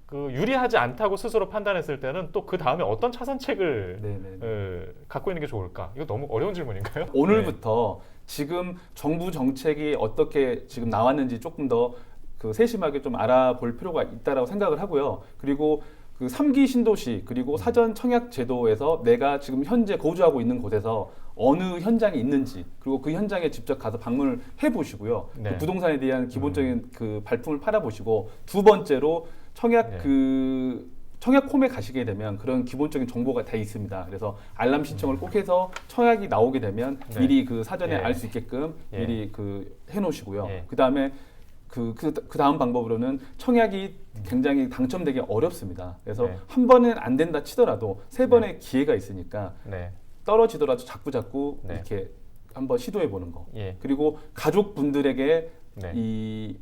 그 유리하지 않다고 스스로 판단했을 때는 또 그 다음에 어떤 차선책을 네네. 갖고 있는 게 좋을까? 이거 너무 어려운 질문인가요? 오늘부터 지금 정부 정책이 어떻게 지금 나왔는지 조금 더 그 세심하게 좀 알아볼 필요가 있다라고 생각을 하고요. 그리고 그 3기 신도시 그리고 사전 청약 제도에서 내가 지금 현재 거주하고 있는 곳에서 어느 현장에 있는지 그리고 그 현장에 직접 가서 방문을 해보시고요. 네. 그 부동산에 대한 기본적인 그 발품을 팔아보시고 두 번째로 청약 네. 청약홈에 가시게 되면 그런 기본적인 정보가 다 있습니다. 그래서 알람 신청을 꼭 해서 청약이 나오게 되면 네. 미리 그 사전에 예. 알 수 있게끔 예. 미리 그 해놓으시고요. 예. 그 다음에 그 다음 방법으로는 청약이 굉장히 당첨되기 어렵습니다. 그래서 네. 한 번은 안 된다 치더라도 세 번의 기회가 있으니까 네. 떨어지더라도 자꾸 네. 이렇게 한번 시도해 보는 거. 예. 그리고 가족분들에게 네.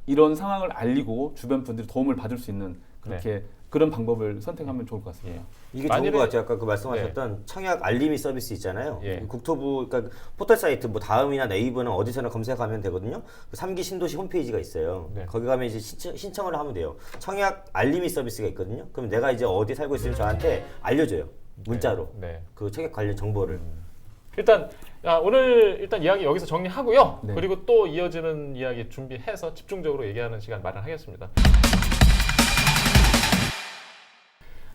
이런 상황을 알리고 주변 분들이 도움을 받을 수 있는 그렇게 그런 방법을 선택하면 좋을 것 같습니다. 이게 만일에- 좋은 것 같아요. 아까 그 말씀하셨던 청약 알림이 서비스 있잖아요. 예. 국토부 그러니까 포털 사이트 뭐 다음이나 네이버나 어디서나 검색하면 되거든요. 그 3기 신도시 홈페이지가 있어요. 네. 거기 가면 이제 신청을 하면 돼요. 청약 알림이 서비스가 있거든요. 그럼 내가 이제 어디 살고 있으면 저한테 알려줘요. 문자로 네. 그 청약 관련 정보를. 일단 오늘 일단 이야기 여기서 정리하고요. 네. 그리고 또 이어지는 이야기 준비해서 집중적으로 얘기하는 시간 마련하겠습니다.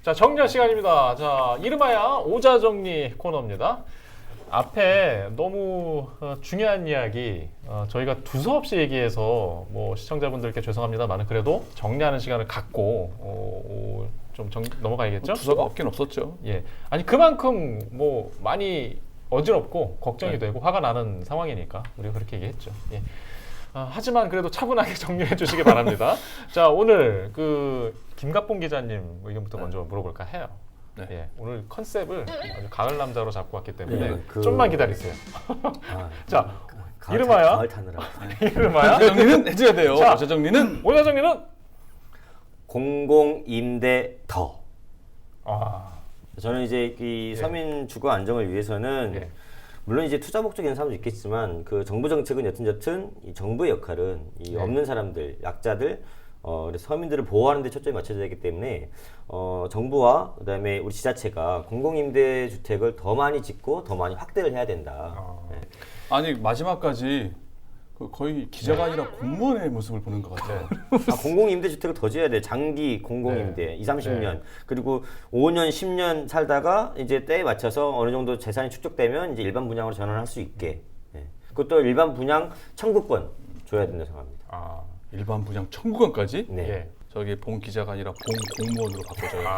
자, 정리할 시간입니다. 자, 이름하여 오자정리 코너입니다. 앞에 너무 중요한 이야기 저희가 두서없이 얘기해서 뭐 시청자분들께 죄송합니다만 그래도 정리하는 시간을 갖고 좀 넘어가야겠죠? 두서가 없긴 없었죠. 예, 아니 그만큼 뭐 많이 어지럽고 걱정이 네. 되고 화가 나는 상황이니까 우리가 그렇게 얘기했죠. 예. 하지만 그래도 차분하게 정리해 주시기 바랍니다. 자, 오늘 그 김갑봉 기자님 의견부터 먼저 물어볼까 해요. 네. 예, 오늘 컨셉을 아주 가을 남자로 잡고 왔기 때문에 네, 좀만 기다리세요. 아, 자, 가을 이름하여? 가을 타느라. 이름하여 정리는 해줘야 돼요. 자. 정리는 오자정리는 공공임대 더. 저는 이제 이 예. 서민 주거 안정을 위해서는 예. 물론 이제 투자 목적이 있는 사람도 있겠지만 그 정부 정책은 여튼저튼 이 정부의 역할은 이 네. 없는 사람들, 약자들, 그래서 서민들을 보호하는 데 초점이 맞춰져야 되기 때문에 정부와 그다음에 우리 지자체가 공공임대 주택을 더 많이 짓고 더 많이 확대를 해야 된다. 네. 아니 마지막까지 그 거의 기자가 아니라 공무원의 모습을 보는 것 같아요. 공공임대 주택을 더 지어야 돼. 장기 공공임대, 네. 20, 30년. 네. 그리고 5년, 10년 살다가 이제 때에 맞춰서 어느 정도 재산이 축적되면 이제 일반 분양으로 전환할 수 있게. 네. 그것도 일반 분양 청구권 줘야 된다고 생각합니다. 일반 분양 청구권까지? 네. 예. 저기 봉 기자가 아니라 봉 공무원으로 바꿔줘요.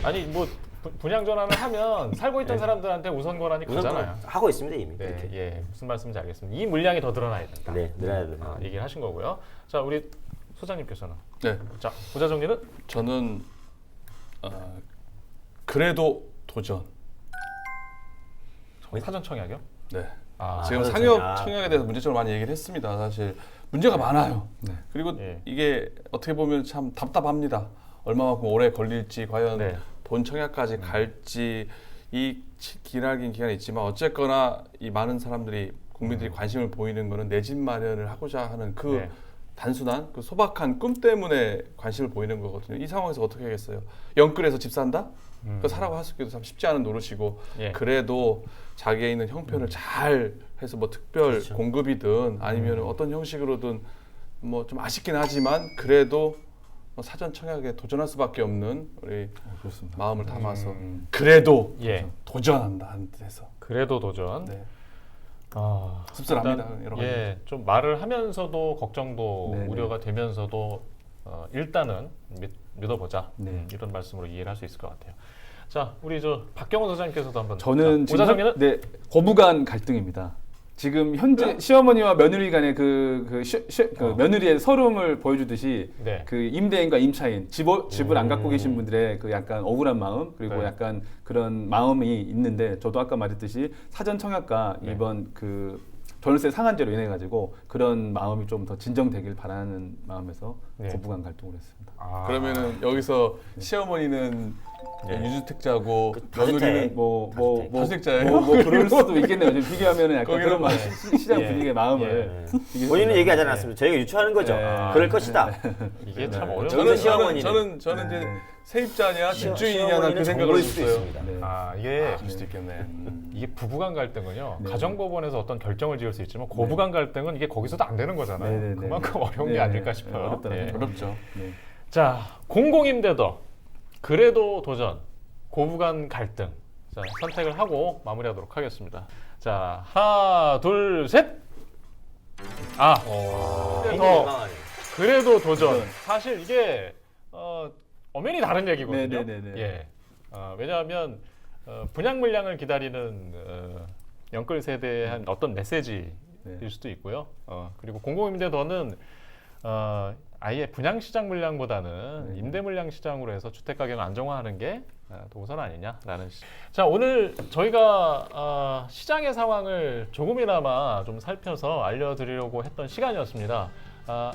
아니 뭐 분양 전환을 하면 살고 있던 사람들한테 우선 권한이 우선 가잖아요. 하고 있습니다 이미. 네, 그렇게. 예, 무슨 말씀인지 알겠습니다. 이 물량이 더 늘어나야 된다. 네, 늘어나야 된다. 얘기를 하신 거고요. 자, 우리 소장님께서는 네, 자, 오자 정리는 저는 그래도 도전. 사전 청약이요? 네. 아, 지금 사전 상업 청약. 청약에 대해서 문제점을 많이 얘기를 했습니다. 사실 문제가 많아요. 그리고 예. 이게 어떻게 보면 참 답답합니다. 얼마만큼 오래 걸릴지 과연 네. 본 청약까지 갈지 이 기나긴 기간이 있지만 어쨌거나 이 많은 사람들이 국민들이 관심을 보이는 거는 내 집 마련을 하고자 하는 그 네. 단순한 그 소박한 꿈 때문에 관심을 보이는 거거든요. 이 상황에서 어떻게 하겠어요? 영끌에서 집 산다? 그 사라고 하기도 참 쉽지 않은 노릇이고 예. 그래도 자기에 있는 형편을 잘 해서 뭐 특별 그렇죠. 공급이든 아니면 어떤 형식으로든 뭐 좀 아쉽긴 하지만 그래도 뭐 사전 청약에 도전할 수밖에 없는 우리 그렇습니다. 마음을 담아서 그래도 예. 도전한다 하는 뜻에서 그래도 도전. 네. 씁쓸합니다. 일단, 여러 가지. 예, 좀 말을 하면서도 걱정도 네네. 우려가 되면서도 일단은 믿어보자. 네. 이런 말씀으로 이해를 할 수 있을 것 같아요. 자, 우리 저 박경원 소장님께서도 한번. 저는 자, 오자 정리는 네, 거부간 갈등입니다. 지금 현재 시어머니와 며느리 간의 그 며느리의 서름을 보여주듯이 네. 그 임대인과 임차인 집을 안 갖고 계신 분들의 그 약간 억울한 마음 그리고 네. 약간 그런 마음이 있는데 저도 아까 말했듯이 사전 청약과 네. 이번 그 전세 상한제로 인해 가지고 그런 마음이 좀 더 진정되길 바라는 마음에서 네. 거부감 갈등을 했습니다. 그러면은 여기서 시어머니는 유주택자고 다주택. 며느리는 다주택자예요? 뭐 그럴 수도 있겠네요. 지금 비교하면은 약간 거기는 그런 마음, 네. 시장 예. 분위기의 마음을 네. 본인은 얘기하지 않았습니다. 저희가 유추하는 거죠. 그럴 것이다. 이게 참 어려운 저는 시어머니는. 저는 이제 세입자냐 시어머니는 집주인이냐는 그 생각을 정보일 수도 했어요. 있습니다. 네. 이게 그럴 수도 있겠네. 이게 부부간 갈등은요. 네. 가정법원에서 어떤 결정을 지을 수 있지만 고부간 갈등은 이게 거기서도 안 되는 거잖아요. 네, 네, 네. 그만큼 어려운 게 네, 아닐까 네. 싶어요. 어렵더라고요. 예. 어렵죠. 네. 자, 공공임대도 그래도 도전, 고부간 갈등. 자, 선택을 하고 마무리하도록 하겠습니다. 자, 하나, 둘, 셋. 굉장히 더 민망하네요. 그래도 도전. 사실 이게 엄연히 다른 얘기거든요. 네, 네, 네, 네. 예. 왜냐하면 분양 물량을 기다리는 영끌 세대에 한 어떤 메시지일 네. 수도 있고요. 그리고 공공임대도는 아예 분양 시장 물량보다는 임대 물량 시장으로 해서 주택 가격을 안정화하는 게 더 우선 아니냐라는. 자, 오늘 저희가 시장의 상황을 조금이나마 좀 살펴서 알려드리려고 했던 시간이었습니다.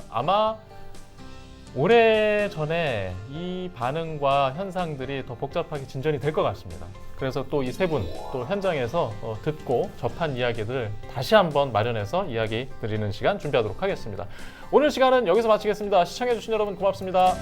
아마 오래전에 이 반응과 현상들이 더 복잡하게 진전이 될 것 같습니다. 그래서 또 이 세 분 또 현장에서 듣고 접한 이야기들 다시 한번 마련해서 이야기 드리는 시간 준비하도록 하겠습니다. 오늘 시간은 여기서 마치겠습니다. 시청해주신 여러분 고맙습니다.